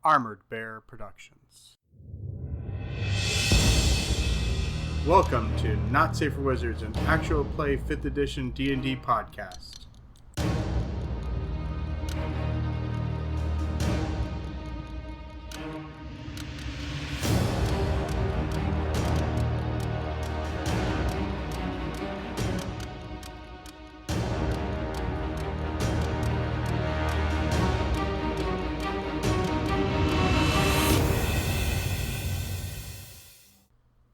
Armored Bear Productions. Welcome to Not Safe for Wizards, an actual play 5th edition D&D podcast.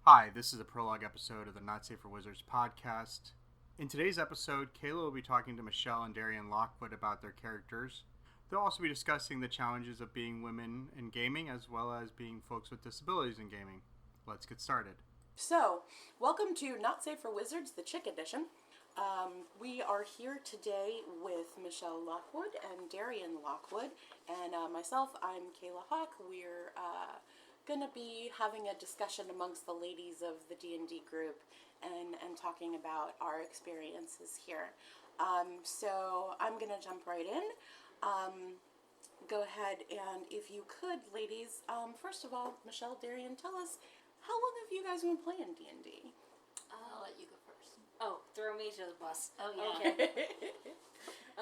Hi, this is a prologue episode of the Not Safe for Wizards podcast. In today's episode, Kaila will be talking to Michele and Darian Lockwood about their characters. They'll also be discussing the challenges of being women in gaming as well as being folks with disabilities in gaming. Let's get started. So, welcome to Not Safe for Wizards, the Chick Edition. We are here today with Michele Lockwood and Darian Lockwood, and myself, I'm Kaila Hawk. We're going to be having a discussion amongst the ladies of the D&D group and talking about our experiences here. So I'm going to jump right in. Go ahead, and if you could, ladies, first of all, Michele, Darian, tell us, how long have you guys been playing D&D? I'll let you go first. Oh, throw me to the bus. Oh, yeah. Okay.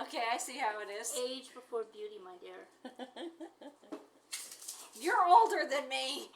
Okay, I see how it is. Age before beauty, my dear. You're older than me!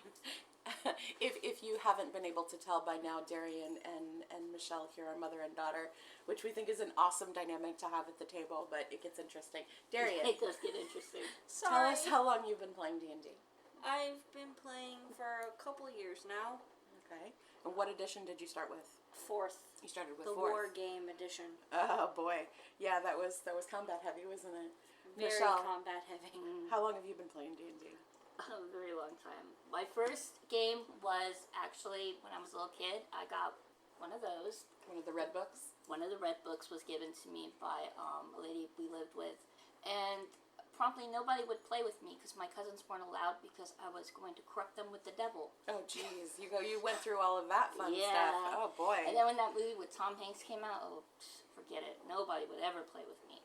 If you haven't been able to tell by now, Darian and Michele here are mother and daughter, which we think is an awesome dynamic to have at the table, but it gets interesting. Darian, It does get interesting. tell us how long you've been playing D&D. I've been playing for a couple years now. Okay. And what edition did you start with? Fourth. You started with The fourth. War Game Edition. Oh boy. Yeah, that was combat heavy, wasn't it? Very Michele, combat heavy. how long have you been playing D&D? A very long time. My first game was actually when I was a little kid. I got one of those. One of the red books? One of the red books was given to me by a lady we lived with. And promptly nobody would play with me because my cousins weren't allowed because I was going to corrupt them with the devil. Oh geez, you went through all of that fun Yeah. stuff. Oh boy. And then when that movie with Tom Hanks came out, forget it. Nobody would ever play with me.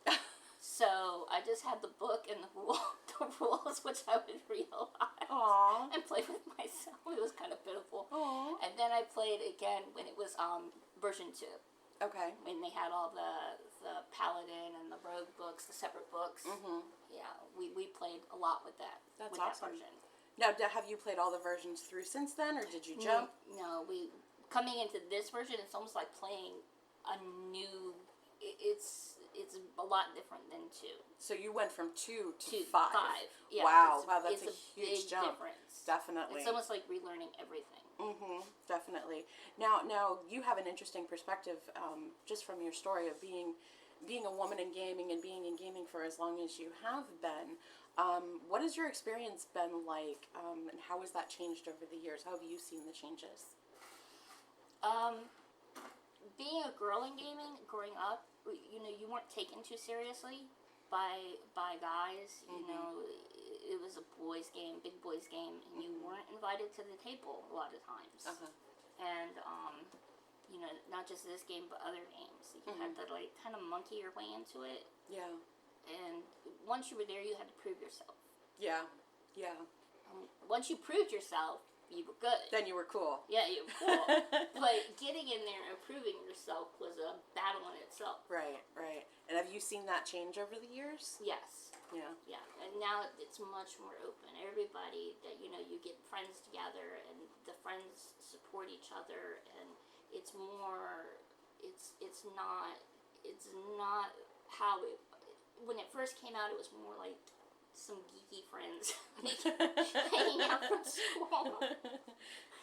So I just had the book and the rules, which I would read a lot. Aww. And play with myself. It was kind of pitiful. Aww. And then I played again when it was version 2. Okay. When they had all the Paladin and the Rogue books, the separate books. Mm-hmm. Yeah, we played a lot with that. That's with awesome. That version. Now, have you played all the versions through since then, or did you jump? No, coming into this version, it's almost like playing a new. It's a lot different than 2. So you went from 2 to 5. 5. Yeah, wow, that's it's a huge big jump. Difference. Definitely. It's almost like relearning everything. Mm-hmm. Definitely. Now you have an interesting perspective, just from your story of being a woman in gaming and being in gaming for as long as you have been. What has your experience been like, and how has that changed over the years? How have you seen the changes? Being a girl in gaming, growing up, you weren't taken too seriously by guys. Mm-hmm. It was a boys' game, big boys' game, and you weren't invited to the table a lot of times. Uh-huh. And not just this game, but other games. You had to kind of monkey your way into it. Yeah. And once you were there, you had to prove yourself. Yeah. Yeah. Once you proved yourself, you were good. Then you were cool. Yeah, you were cool. But getting in there and proving yourself was a battle in itself. Right. And have you seen that change over the years? Yes. Yeah. Yeah. And now it's much more open. Everybody that, you get friends together and the friends support each other, and it's more, it's not how it, when it first came out, it was more like some geeky friends hanging out from school.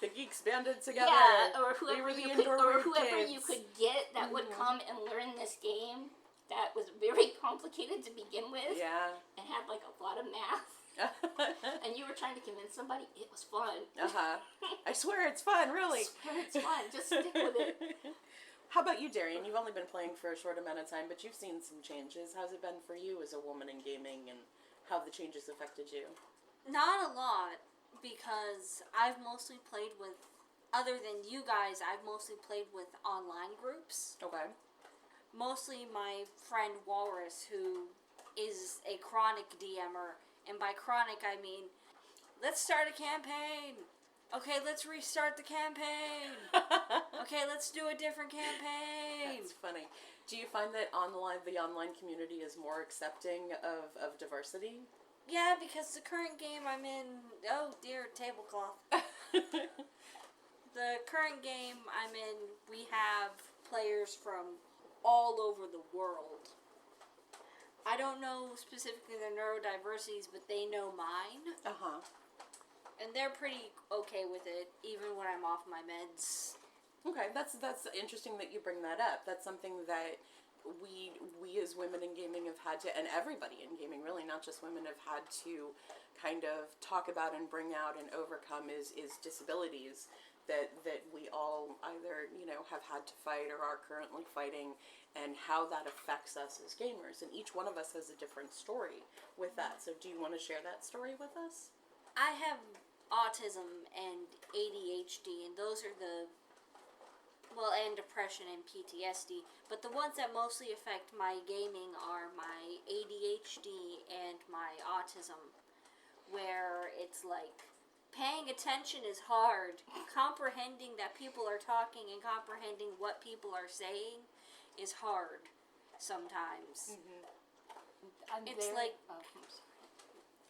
The geeks banded together. Yeah, or whoever whoever you could get that would come and learn this game that was very complicated to begin with. Yeah. And had a lot of math. And you were trying to convince somebody it was fun. Uh-huh. I swear it's fun, really. I swear it's fun. Just stick with it. How about you, Darian? You've only been playing for a short amount of time, but you've seen some changes. How's it been for you as a woman in gaming, and how have the changes affected you? Not a lot, because I've mostly played with, other than you guys, I've mostly played with online groups. Okay. Mostly my friend Walrus, who is a chronic DMer, and by chronic I mean let's start a campaign. Okay, let's restart the campaign. Okay, let's do a different campaign. That's funny. Do you find that the online community is more accepting of diversity? Yeah, because the current game I'm in, oh dear, tablecloth. The current game I'm in, we have players from all over the world. I don't know specifically their neurodiversities, but they know mine. Uh-huh. And they're pretty okay with it, even when I'm off my meds. Okay, that's interesting that you bring that up. That's something that we as women in gaming have had to, and everybody in gaming really, not just women, have had to kind of talk about and bring out and overcome is disabilities that we all either, have had to fight or are currently fighting, and how that affects us as gamers. And each one of us has a different story with that. So do you want to share that story with us? I have autism and ADHD, and those are and depression and PTSD. But the ones that mostly affect my gaming are my ADHD and my autism, where it's like paying attention is hard. Comprehending that people are talking and comprehending what people are saying is hard sometimes. I'm It's very, like- oh, I'm sorry.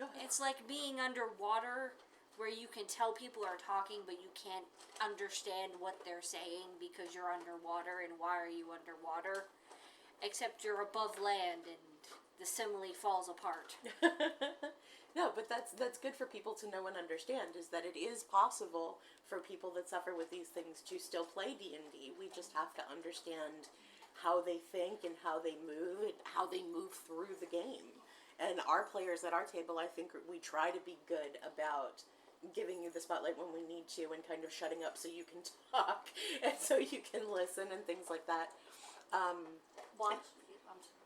Go ahead. It's like being underwater, where you can tell people are talking, but you can't understand what they're saying because you're underwater, and why are you underwater? Except you're above land, and the simile falls apart. No, but that's good for people to know and understand, is that it is possible for people that suffer with these things to still play D&D. We just have to understand how they think and how they move through the game. And our players at our table, I think we try to be good about giving you the spotlight when we need to, and kind of shutting up so you can talk and so you can listen and things like that. I'm sorry.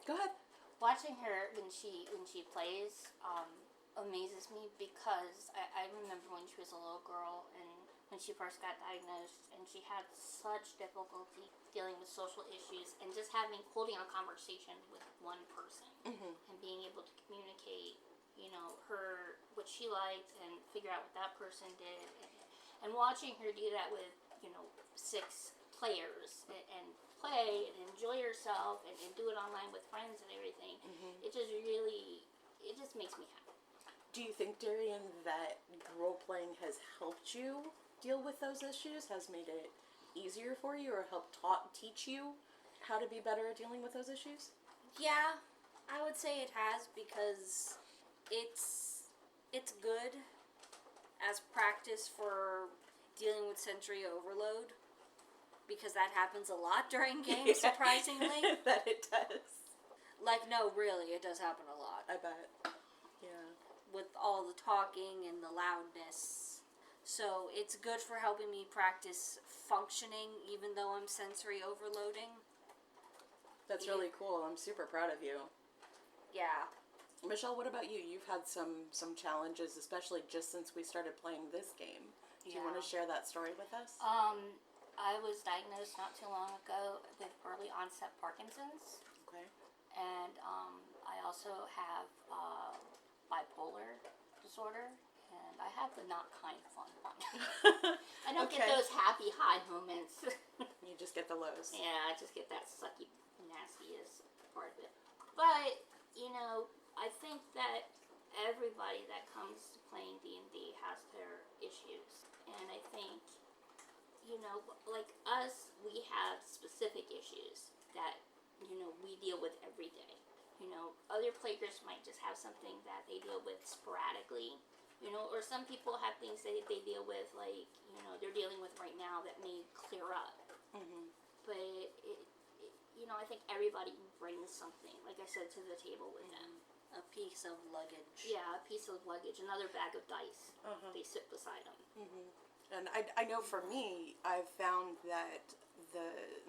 Go ahead. Watching her when she plays amazes me, because I remember when she was a little girl and when she first got diagnosed, and she had such difficulty dealing with social issues, and just holding a conversation with one person and being able to communicate, what she liked and figure out what that person did, and watching her do that with 6 players and play and enjoy herself and do it online with friends and everything. It just makes me happy. Do you think, Darian, that role-playing has helped you deal with those issues, has made it easier for you, or helped teach you how to be better at dealing with those issues? Yeah, I would say it has, because it's good as practice for dealing with sensory overload, because that happens a lot during games, surprisingly. That it does. Like, no, really, it does happen a lot. I bet. Yeah. With all the talking and the loudness. So it's good for helping me practice functioning, even though I'm sensory overloading. That's really cool. I'm super proud of you. Yeah. Michele, what about you? You've had some challenges, especially just since we started playing this game. Do you want to share that story with us? I was diagnosed not too long ago with early onset Parkinson's, Okay. and I also have bipolar disorder, and I have the not kind fun one. I don't get those happy high moments. You just get the lows. Yeah, I just get that sucky, nastiest part of it. But, I think that everybody that comes to playing D&D has their issues. And I think, like us, we have specific issues that, we deal with every day. Other players might just have something that they deal with sporadically, or some people have things that they deal with, like, they're dealing with right now that may clear up. But, I think everybody brings something, like I said, to the table with them. A piece of luggage. Yeah, a piece of luggage, another bag of dice. They sit beside them. And I know for me, I've found that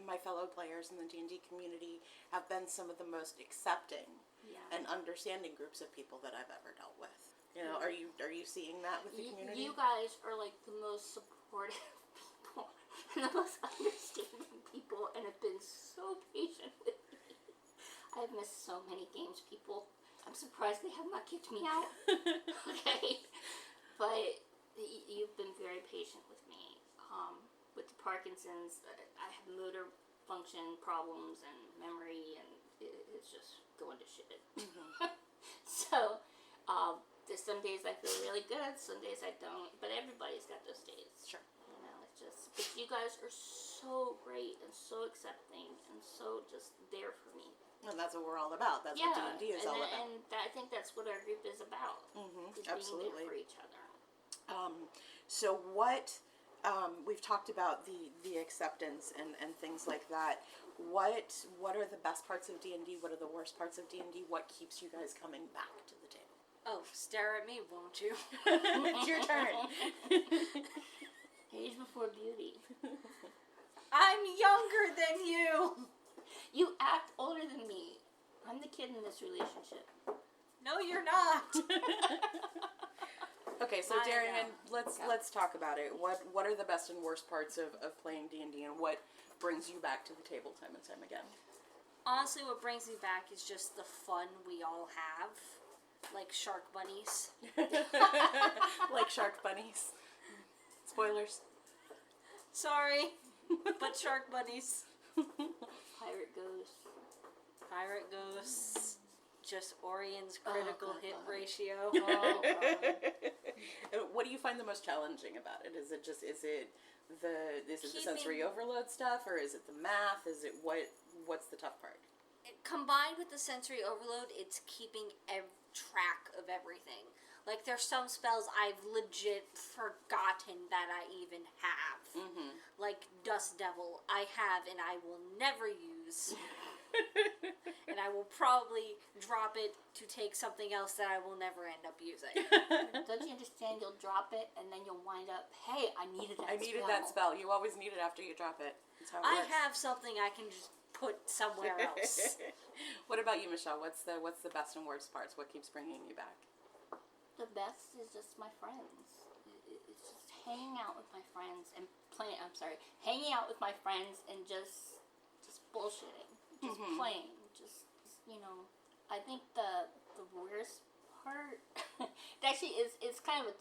my fellow players in the D&D community have been some of the most accepting and understanding groups of people that I've ever dealt with. Are you seeing that with the community? You guys are like the most supportive people and the most understanding people, and have been so patient with me. I have missed so many games, people. I'm surprised they have not kicked me out. Okay. But you've been very patient with me. With the Parkinson's, I have motor function problems and memory, and it's just going to shit. Mm-hmm. So, there's some days I feel really good, some days I don't, but everybody's got those days. Sure. You know, it's just, but you guys are so great and so accepting and so just there for me. And that's what we're all about. That's what D&D is all about. And I think that's what our group is about. Mm-hmm. Is Absolutely. being there for each other. So what, we've talked about the acceptance and things like that. What are the best parts of D&D? What are the worst parts of D&D? What keeps you guys coming back to the table? Oh, stare at me, won't you? It's your turn. Age before beauty. I'm younger than you. You act older than me. I'm the kid in this relationship. No, you're not. Okay, so Darian, let's talk about it. What are the best and worst parts of playing D&D, and what brings you back to the table time and time again? Honestly, what brings me back is just the fun we all have. Like shark bunnies. Like shark bunnies. Spoilers. Sorry, but shark bunnies. Pirate ghosts. Pirate ghosts. Just Orion's critical hit ratio. Oh, God. What do you find the most challenging about it? Is it the sensory overload stuff, or is it the math? Is it what's the tough part? Combined with the sensory overload, it's keeping track of everything. Like, there's some spells I've legit forgotten that I even have. Mm-hmm. Like Dust Devil, I have and I will never use. And I will probably drop it to take something else that I will never end up using. Don't you understand? You'll drop it and then you'll wind up, hey, I needed that spell. You always need it after you drop it. That's how it works. I have something I can just put somewhere else. What about you, Michele? What's the best and worst parts? What keeps bringing you back? The best is just my friends. It's just hanging out with my friends and hanging out with my friends and just bullshitting, just playing, just I think the worst part, it actually it's kind of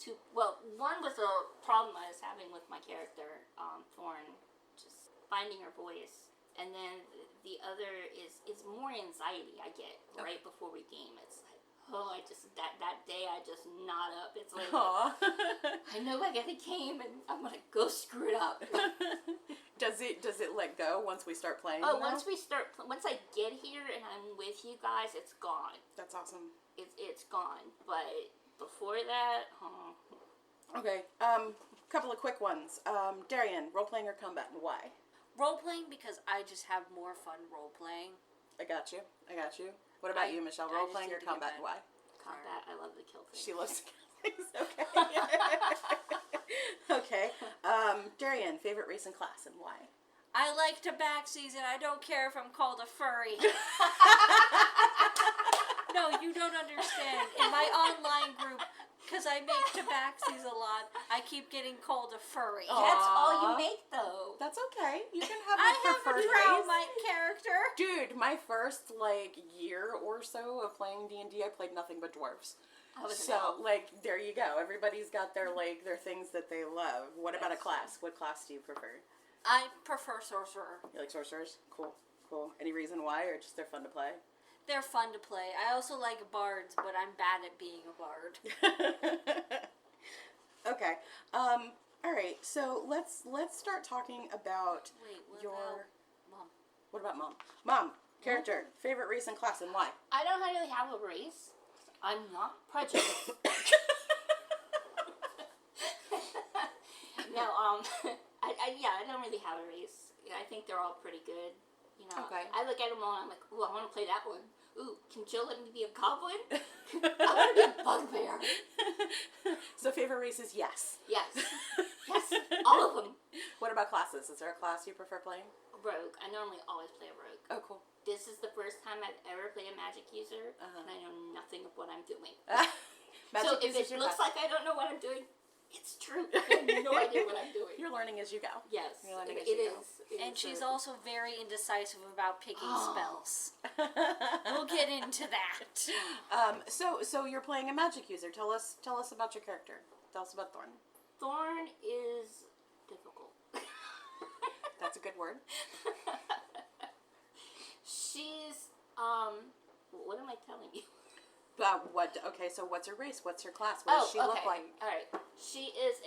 one was a problem I was having with my character, Thorn, just finding her voice, and then the other is more anxiety I get right before we game. It's like, I just that day I just not up. It's like I know I got a game and I'm gonna go screw it up. Does it let go once we start playing? Oh, once I get here and I'm with you guys, it's gone. That's awesome. It's gone. But before that, Okay. Couple of quick ones. Darian, role playing or combat, and why? Role playing because I just have more fun role playing. I got you. What about you, Michele? Role playing or combat, and why? Combat. I love to kill things. She loves to kill things. Okay. Okay. Darian, favorite race and class, and why? I like to backseas, and I don't care if I'm called a furry. No, you don't understand. In my online group, because I make tabaxis a lot, I keep getting called a furry. Aww. That's all you make, though. That's okay. You can have I a have a preferred Drow race. character. Dude, my first year or so of playing D&D, I played nothing but dwarves. So there you go. Everybody's got their things that they love. What about a class? What class do you prefer? I prefer sorcerer. You like sorcerers? Cool. Any reason why, or just they're fun to play? They're fun to play. I also like bards, but I'm bad at being a bard. Okay. All right. So let's start talking about Wait, your Mom? What about Mom? Mom, character, favorite race and class, and why? I don't really have a race. I'm not prejudiced. No, I don't really have a race. I think they're all pretty good. Okay. I look at them all and I'm like, ooh, I want to play that one. Ooh, can Jill let me be a goblin? I want to be a bugbear. So favorite race is yes. Yes, all of them. What about classes? Is there a class you prefer playing? Rogue. I normally always play a rogue. Oh, cool. This is the first time I've ever played a magic user, and I know nothing of what I'm doing. So if it looks like I don't know what I'm doing, it's true. I have no idea what I'm doing. You're learning as you go. Yes, You're learning as it you go. is. And she's also very indecisive about picking spells. We'll get into that. So you're playing a magic user. Tell us about your character. Tell us about Thorn. Thorn is difficult. That's a good word. She's, what am I telling you? Okay, so what's her race? What's her class? What does she look like? Alright. She is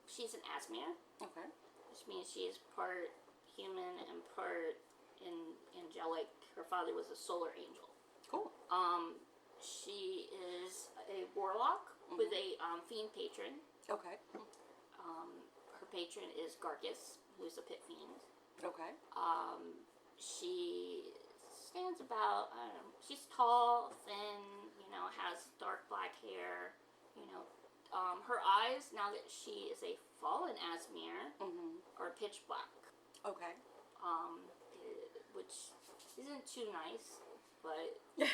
she's an Asmere. Okay. Which means she is part human and part angelic. Her father was a solar angel. Cool. She is a warlock with a fiend patron. Okay. Her patron is Gargus, who is a pit fiend. Okay. She stands about, I don't know, she's tall, thin, has dark black hair, her eyes, now that she is a fallen Asmere, are pitch black. Okay. Which isn't too nice, but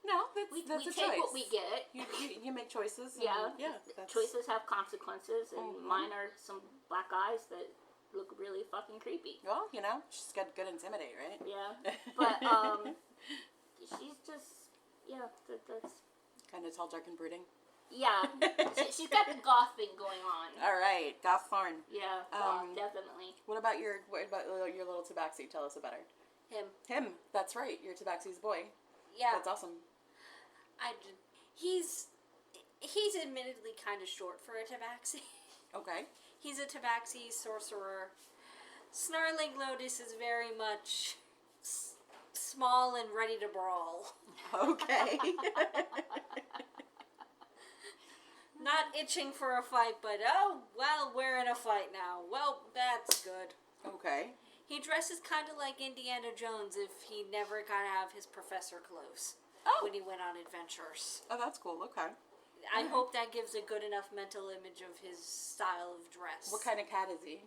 no, that's we a take choice. what we get. You make choices. Yeah. That's... Choices have consequences, and mine are some black eyes that look really fucking creepy. Well, she's got good intimidate, right? Yeah, but she's just that's kind of tall, dark, and brooding. Yeah, she's got the goth thing going on. All right, Goth Thorn. Yeah, definitely. What about your little Tabaxi? Tell us about her. Him. That's right. Your Tabaxi's boy. Yeah. That's awesome. He's admittedly kind of short for a Tabaxi. Okay. He's a Tabaxi sorcerer. Snarling Lotus is very much small and ready to brawl. Okay. Not itching for a fight, but we're in a fight now. Well, that's good. Okay. He dresses kind of like Indiana Jones if he never got out of his professor clothes when he went on adventures. Oh, that's cool. Okay. I hope that gives a good enough mental image of his style of dress. What kind of cat is he?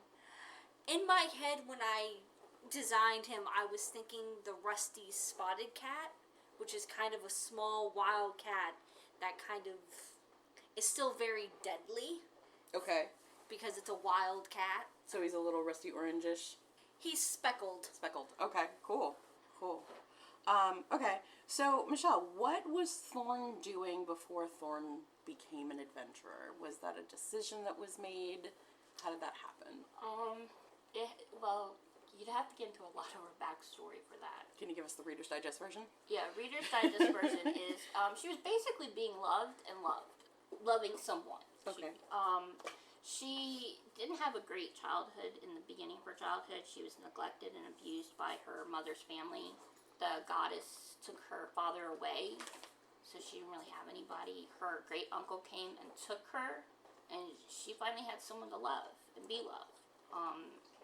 In my head, when I designed him, I was thinking the rusty spotted cat, which is kind of a small wild cat that kind of is still very deadly. Okay. Because it's a wild cat. So he's a little rusty orangish? He's speckled. Speckled. Okay, cool. Okay, so Michele, what was Thorn doing before Thorn became an adventurer? Was that a decision that was made? How did that happen? You'd have to get into a lot of her backstory for that. Can you give us the Reader's Digest version? Yeah, Reader's Digest version is, she was basically being loved and loving someone. Okay. She didn't have a great childhood in the beginning of her childhood. She was neglected and abused by her mother's family. The goddess took her father away, so she didn't really have anybody. Her great uncle came and took her, and she finally had someone to love and be loved.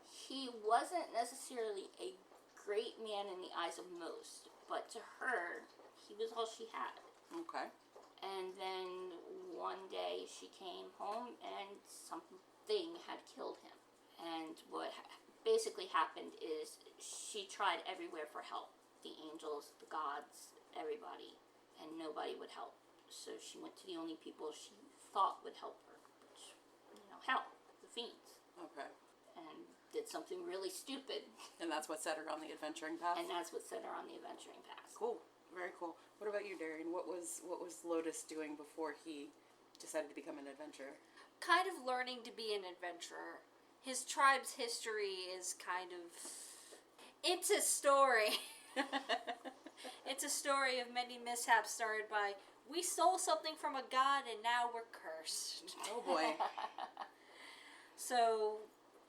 He wasn't necessarily a great man in the eyes of most, but to her, he was all she had. Okay. And then one day she came home and something had killed him. And what basically happened is she tried everywhere for help. The angels, the gods, everybody. And nobody would help. So she went to the only people she thought would help her. Which, hell, the fiends. Okay. And did something really stupid. And that's what set her on the adventuring path? And that's what set her on the adventuring path. Cool. Very cool. What about you, Darian? What was Lotus doing before he decided to become an adventurer? Kind of learning to be an adventurer. His tribe's history is kind of... It's a story. It's a story of many mishaps started by, we stole something from a god and now we're cursed. Oh boy. So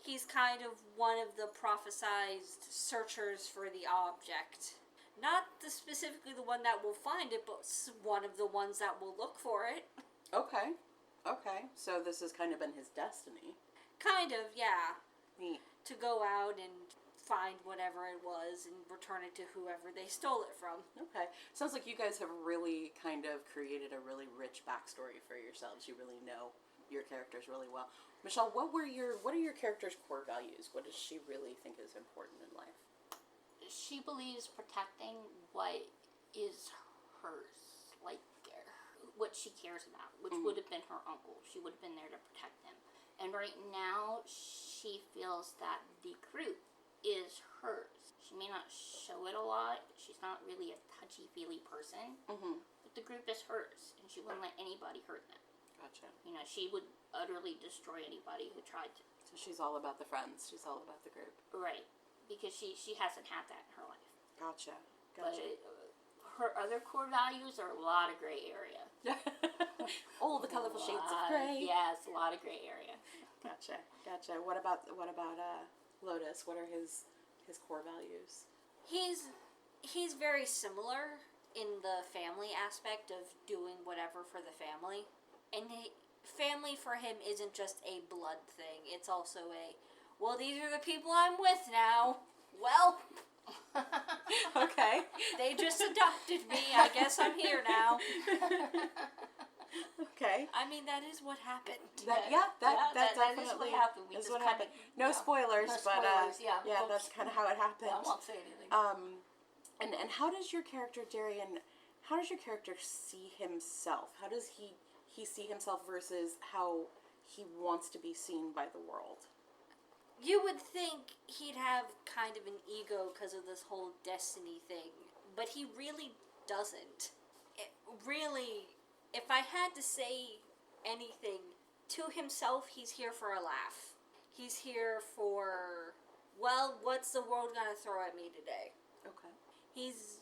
he's kind of one of the prophesized searchers for the object. Not specifically the one that will find it, but one of the ones that will look for it. Okay. So this has kind of been his destiny. Kind of, yeah. Neat. To go out and find whatever it was and return it to whoever they stole it from. Okay. Sounds like you guys have really kind of created a really rich backstory for yourselves. You really know your characters really well. Michele, what are your character's core values? What does she really think is important in life? She believes protecting what is hers, like what she cares about, which would have been her uncle. She would have been there to protect him. And right now, she feels that the group is hers. She may not show it a lot. She's not really a touchy-feely person. But the group is hers, and she wouldn't let anybody hurt them. she would utterly destroy anybody who tried to. So she's all about the friends. She's all about the group. Right. Because she hasn't had that in her life. Gotcha. But her other core values are a lot of gray area. All the colorful shades of gray. Yeah, it's a lot of gray area. Gotcha. What about Lotus? What are his core values? He's very similar in the family aspect of doing whatever for the family. And family for him isn't just a blood thing. It's also well, these are the people I'm with now. Well, okay. They just adopted me. I guess I'm here now. Okay. I mean, that is what happened. That definitely is what happened. We is just what kinda, happened. No spoilers, but yeah, that's kind of how it happened. I won't say anything. And how does your character Darian? How does your character see himself? How does he see himself versus how he wants to be seen by the world? You would think he'd have kind of an ego because of this whole destiny thing, but he really doesn't. If I had to say anything, to himself, he's here for a laugh. He's here for, well, what's the world gonna throw at me today? Okay. This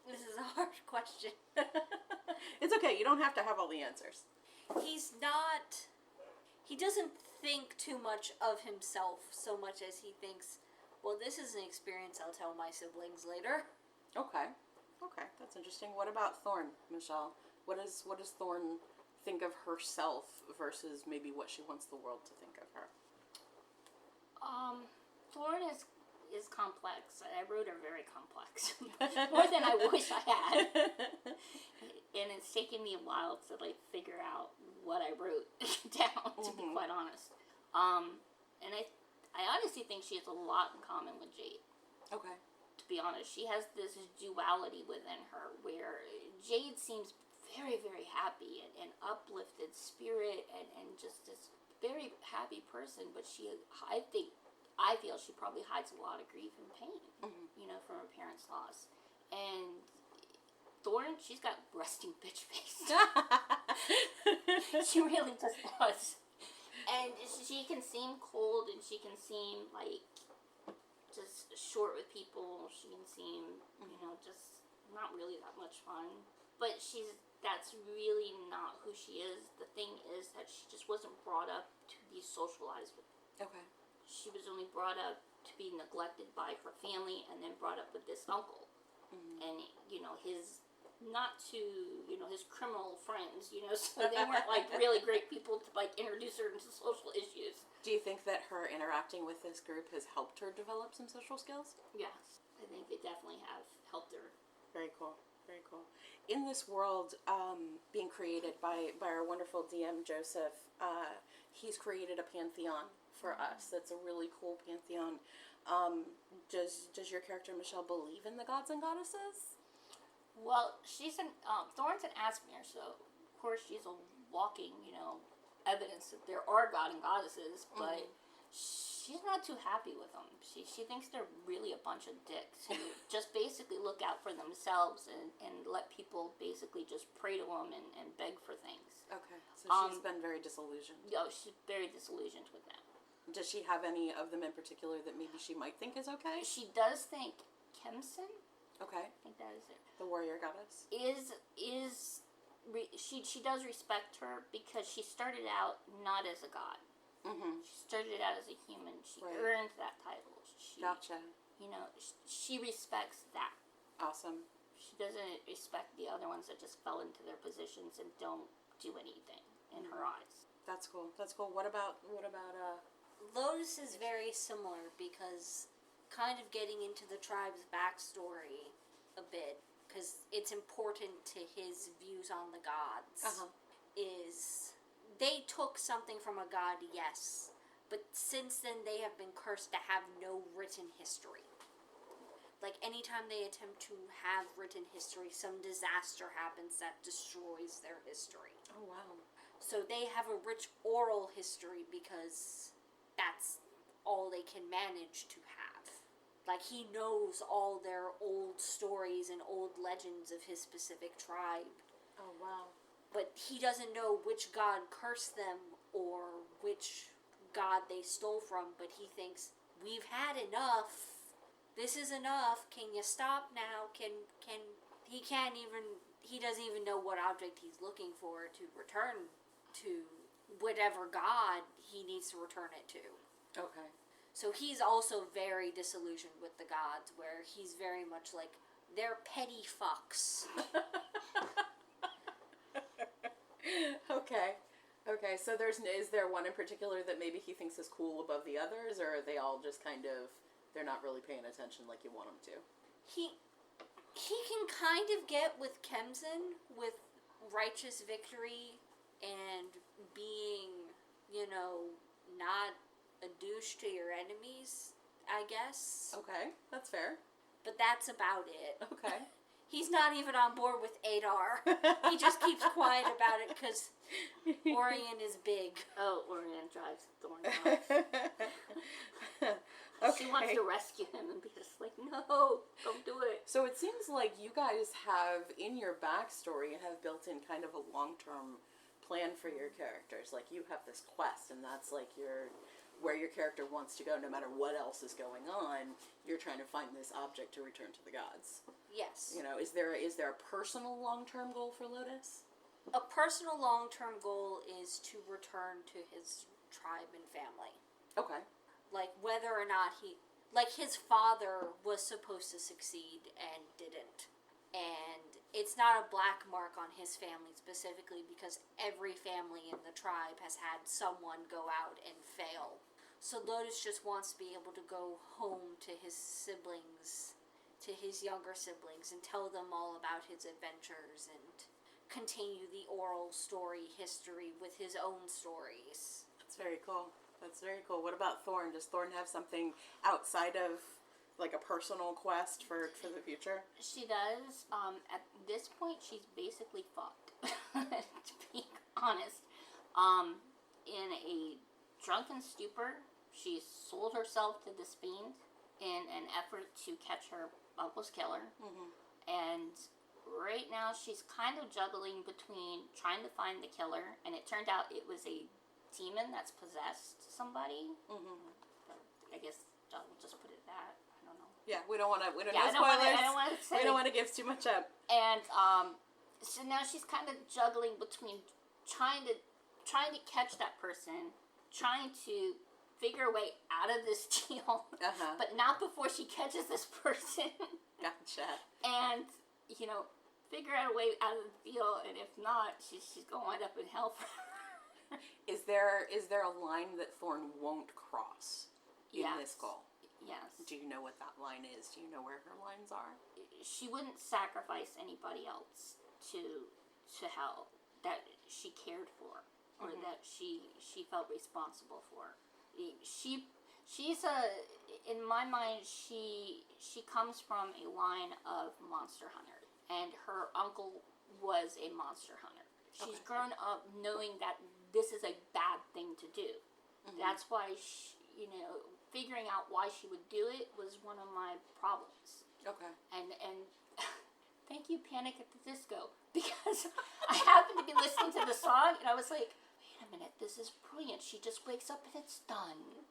is a hard question. It's okay, you don't have to have all the answers. He doesn't think too much of himself so much as he thinks, well, this is an experience I'll tell my siblings later. Okay, that's interesting. What about Thorn, Michele? What does Thorn think of herself versus maybe what she wants the world to think of her? Thorn is complex. I wrote her very complex. More than I wish I had. And it's taken me a while to figure out what I wrote down, to be quite honest. And I honestly think she has a lot in common with Jade. Okay. To be honest, she has this duality within her where Jade seems very, very happy and uplifted spirit and just this very happy person, but I feel she probably hides a lot of grief and pain, from her parents' loss. And Thorn, she's got resting bitch face. She really just does. And she can seem cold and she can seem just short with people. She can seem, just not really that much fun. But that's really not who she is. The thing is that she just wasn't brought up to be socialized with. Okay. She was only brought up to be neglected by her family and then brought up with this uncle. And, his criminal friends, so they weren't really great people to introduce her into social issues. Do you think that her interacting with this group has helped her develop some social skills? Yes, I think they definitely have helped her. Very cool. Very cool. In this world being created by our wonderful DM, Joseph, he's created a pantheon for us. That's a really cool pantheon. Does your character, Michele, believe in the gods and goddesses? Well, Thorn's an Aspmere, so of course she's a walking, evidence that there are god and goddesses, but she's not too happy with them. She thinks they're really a bunch of dicks who just basically look out for themselves and let people basically just pray to them and beg for things. Okay, so she's been very disillusioned. Yeah, she's very disillusioned with them. Does she have any of them in particular that maybe she might think is okay? She does think Kemson, okay, I think that is it, the warrior goddess, she does respect her because she started out not as a god. She started out as a human. She earned that title. Gotcha. She respects that. Awesome. She doesn't respect the other ones that just fell into their positions and don't do anything in her eyes. That's cool. What about Lotus is very similar because kind of getting into the tribe's backstory a bit, because it's important to his views on the gods, is they took something from a god, yes, but since then they have been cursed to have no written history. Anytime they attempt to have written history, some disaster happens that destroys their history. Oh, wow. So they have a rich oral history because that's all they can manage to have. He knows all their old stories and old legends of his specific tribe. Oh, wow. but he doesn't know which god cursed them or which god they stole from, but he thinks, we've had enough. This is enough. Can you stop now? He doesn't even know what object he's looking for to return to whatever god he needs to return it to. Okay. So he's also very disillusioned with the gods, where he's very much like, they're petty fucks. Okay, so is there one in particular that maybe he thinks is cool above the others, or are they all just kind of, they're not really paying attention like you want them to? He can kind of get with Kemsin, with righteous victory and being, not a douche to your enemies, I guess. Okay, that's fair. But that's about it. Okay. He's not even on board with Adar. He just keeps quiet about it because Orion is big. Oh, Orion drives Thorn nuts. Okay. She wants to rescue him and be just like, no, don't do it. So it seems like you guys have, in your backstory, have built in kind of a long-term plan for your characters. Like, you have this quest, and that's like where your character wants to go, no matter what else is going on. You're trying to find this object to return to the gods. Yes. Is there a personal long-term goal for Lotus? A personal long-term goal is to return to his tribe and family. Okay. Like, whether or not his father was supposed to succeed and didn't. And it's not a black mark on his family specifically, because every family in the tribe has had someone go out and fail. So Lotus just wants to be able to go home to his siblings, to his younger siblings, and tell them all about his adventures and continue the oral story history with his own stories. That's very cool. What about Thorn? Does Thorn have something outside of, like, a personal quest for the future? She does. At this point, she's basically fucked, to be honest. In a drunken stupor, she sold herself to this fiend in an effort to catch her uncle's killer. Mm-hmm. And right now, she's kind of juggling between trying to find the killer, and it turned out it was a demon that's possessed somebody. Mm-hmm. I guess we'll just put it at that. I don't know. Yeah, we don't know spoilers. I don't want to say. We don't want to give too much up. And so now she's kind of juggling between trying to catch that person, trying to figure a way out of this deal, but not before she catches this person. Gotcha. And figure out a way out of the deal, and if not, she's gonna wind up in hell forever. Is there a line that Thorn won't cross in this goal? Yes. Do you know what that line is? Do you know where her lines are? She wouldn't sacrifice anybody else to hell that she cared for, or that she felt responsible for. She's in my mind, she comes from a line of monster hunters, and her uncle was a monster hunter. She's grown up knowing that this is a bad thing to do. Mm-hmm. That's why, figuring out why she would do it was one of my problems. Okay. And thank you, Panic at the Disco, because I happened to be listening to the song, and I was like, wait a minute, this is brilliant. She just wakes up and it's done.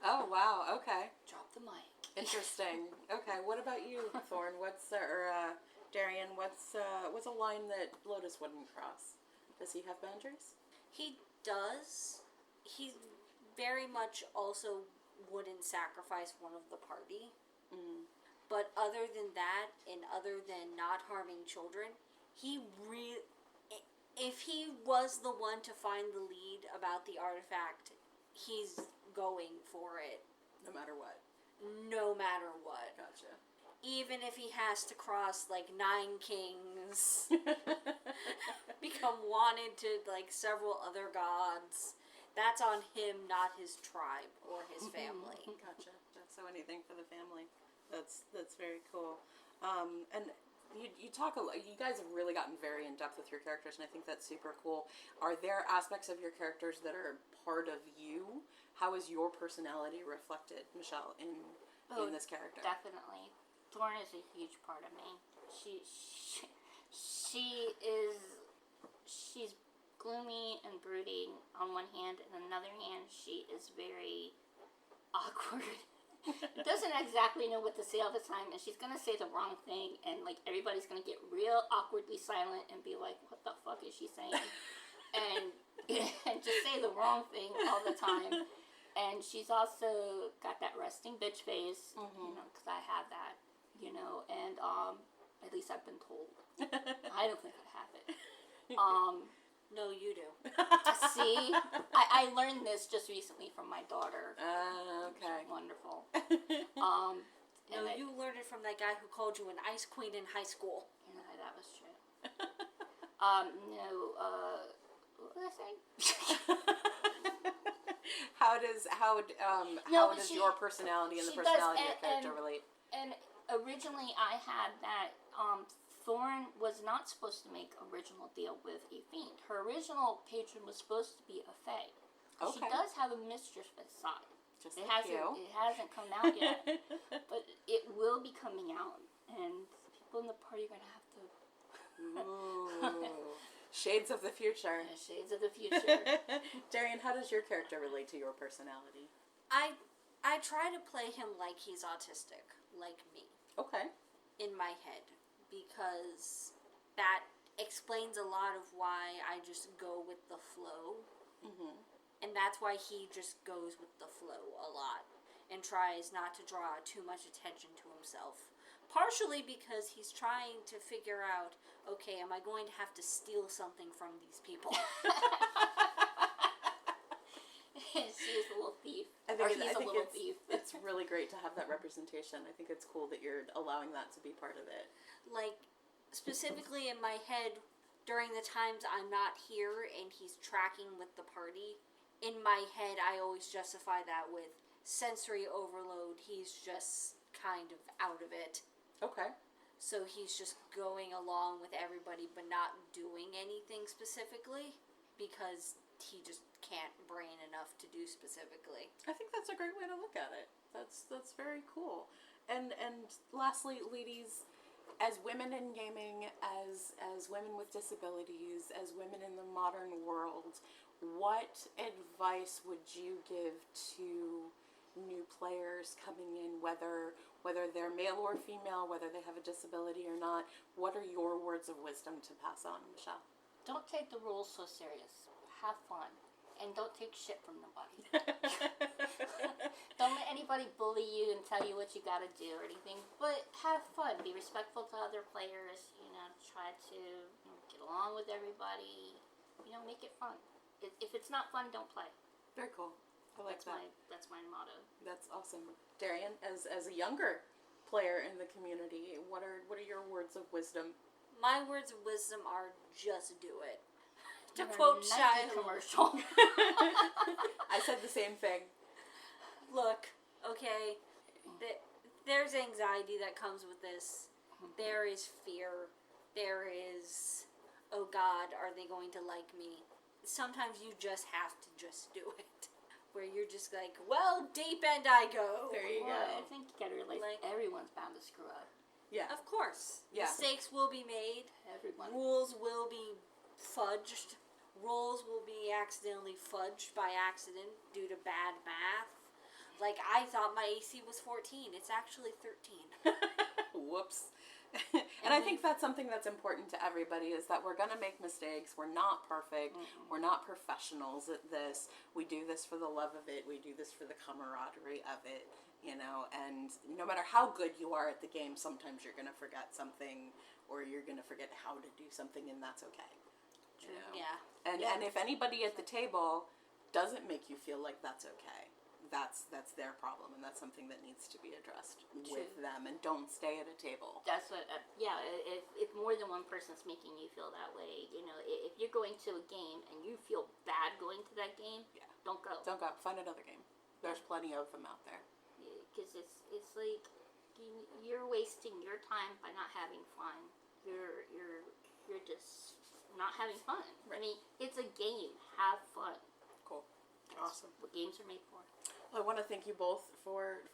Oh, wow, okay. Drop the mic. Interesting. Okay, what about you, Thorn? Darian, what's a line that Lotus wouldn't cross? Does he have boundaries? He does. He very much also wouldn't sacrifice one of the party. Mm. But other than that, and other than not harming children, if he was the one to find the lead about the artifact, he's going for it. No matter what? No matter what. Gotcha. Even if he has to cross, 9 kings, become wanted to, several other gods, that's on him, not his tribe or his family. Gotcha. So anything for the family. That's very cool. And you talk a lot. You guys have really gotten very in depth with your characters, and I think that's super cool. Are there aspects of your characters that are part of you? How is your personality reflected, Michele, in this character? Definitely. Thorn is a huge part of me. she's gloomy and brooding on one hand, and on the other hand, she is very awkward. Doesn't exactly know what to say all the time, and she's gonna say the wrong thing, and like everybody's gonna get real awkwardly silent and be like, "What the fuck is she saying?" and just say the wrong thing all the time. And she's also got that resting bitch face, you know, because I have that, you know, and at least I've been told. I don't think I have it. No, you do. See, I learned this just recently from my daughter. Okay. Wonderful. No, And you learned it from that guy who called you an ice queen in high school. Yeah, that was true. No, what was I saying? How does your personality and the personality of your character relate? And originally I had that Thorn was not supposed to make original deal with a fiend. Her original patron was supposed to be a fae. Okay. She does have a mistress side. Just It like hasn't you. it hasn't come out yet. But it will be coming out, and people in the party are gonna have to Ooh. Shades of the future. shades of the future. Darian, how does your character relate to your personality? I try to play him like he's autistic, like me, Okay. in my head, because that explains a lot of why I just go with the flow. Mm-hmm. And that's why he just goes with the flow a lot and tries not to draw too much attention to himself. Partially because he's trying to figure out, okay, am I going to have to steal something from these people? She's a little thief. I Or think, he's a little thief. it's really great to have that representation. I think it's cool that you're allowing that to be part of it. Like, specifically in my head, during the times I'm not here and he's tracking with the party, in my head I always justify that with sensory overload. He's just kind of out of it. Okay. So he's just going along with everybody but not doing anything specifically because he just can't brain enough to do specifically. I think that's a great way to look at it. That's very cool. And lastly, ladies, as women in gaming, as women with disabilities, as women in the modern world, what advice would you give to new players coming in, whether they're male or female, whether they have a disability or not? What are your words of wisdom to pass on, Michele? Don't take the rules so serious. Have fun. And don't take shit from nobody. Don't let anybody bully you and tell you what you gotta do or anything. But have fun. Be respectful to other players. You know, try to get along with everybody. You know, make it fun. If it's not fun, don't play. Very cool. I like that. That's my motto. That's awesome. Darian, as a younger player in the community, what are your words of wisdom? My words of wisdom are just do it. To You're quote a Nike Shia commercial. I said the same thing. Look, okay, there's anxiety that comes with this. There is fear. There is, oh God, are they going to like me? Sometimes you just have to just do it. Where you're just like, well, deep end I go. There you Well, I go. think you gotta realize everyone's bound to screw up. Yeah. Of course. Yeah. Mistakes will be made. Everyone. Rules will be fudged. Roles will be accidentally fudged by accident due to bad math. Like, I thought my AC was 14. It's actually 13. Whoops. And I think that's something that's important to everybody, is that we're going to make mistakes. We're not perfect. Mm-hmm. We're not professionals at this. We do this for the love of it. We do this for the camaraderie of it, you know, and no matter how good you are at the game, sometimes you're going to forget something, or you're going to forget how to do something, and that's okay. You know? Yeah. And if anybody at the table doesn't make you feel like that's okay, that's their problem, and that's something that needs to be addressed with them. And don't stay at a table. That's what, if more than one person's making you feel that way, you know, if you're going to a game and you feel bad going to that game, don't go. Don't go. Find another game. There's plenty of them out there. Because it's like you're wasting your time by not having fun. You're just not having fun. Right. I mean, it's a game. Have fun. Cool. That's Awesome. what games are made for. Well, I want to thank you both for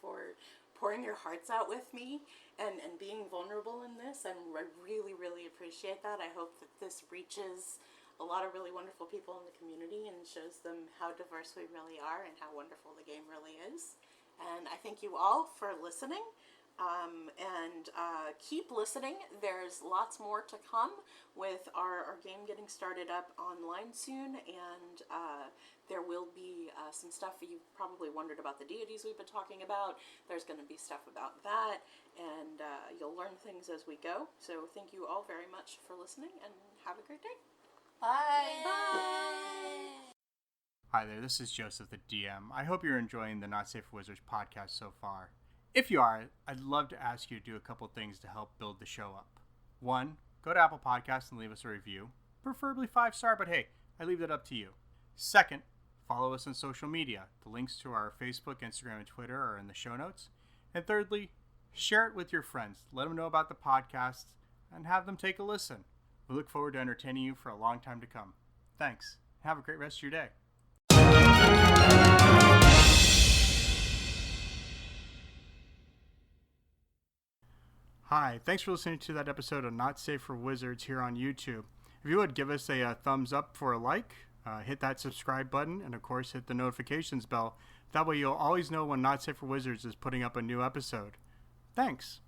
pouring your hearts out with me and being vulnerable in this. I really, really appreciate that. I hope that this reaches a lot of really wonderful people in the community and shows them how diverse we really are and how wonderful the game really is. And I thank you all for listening. Keep listening. There's lots more to come with our game getting started up online soon, and there will be some stuff you've probably wondered about the deities we've been talking about. There's going to be stuff about that, and you'll learn things as we go. So thank you all very much for listening, and have a great day. Bye. Bye. Hi there, this is Joseph the DM. I hope you're enjoying the Not Safe for Wizards podcast so far. If you are, I'd love to ask you to do a couple things to help build the show up. One, go to Apple Podcasts and leave us a review. Preferably 5-star, but hey, I leave that up to you. Second, follow us on social media. The links to our Facebook, Instagram, and Twitter are in the show notes. And thirdly, share it with your friends. Let them know about the podcast and have them take a listen. We look forward to entertaining you for a long time to come. Thanks. Have a great rest of your day. Hi, thanks for listening to that episode of Not Safe for Wizards here on YouTube. If you would, give us a thumbs up for a like, hit that subscribe button, and of course hit the notifications bell. That way you'll always know when Not Safe for Wizards is putting up a new episode. Thanks.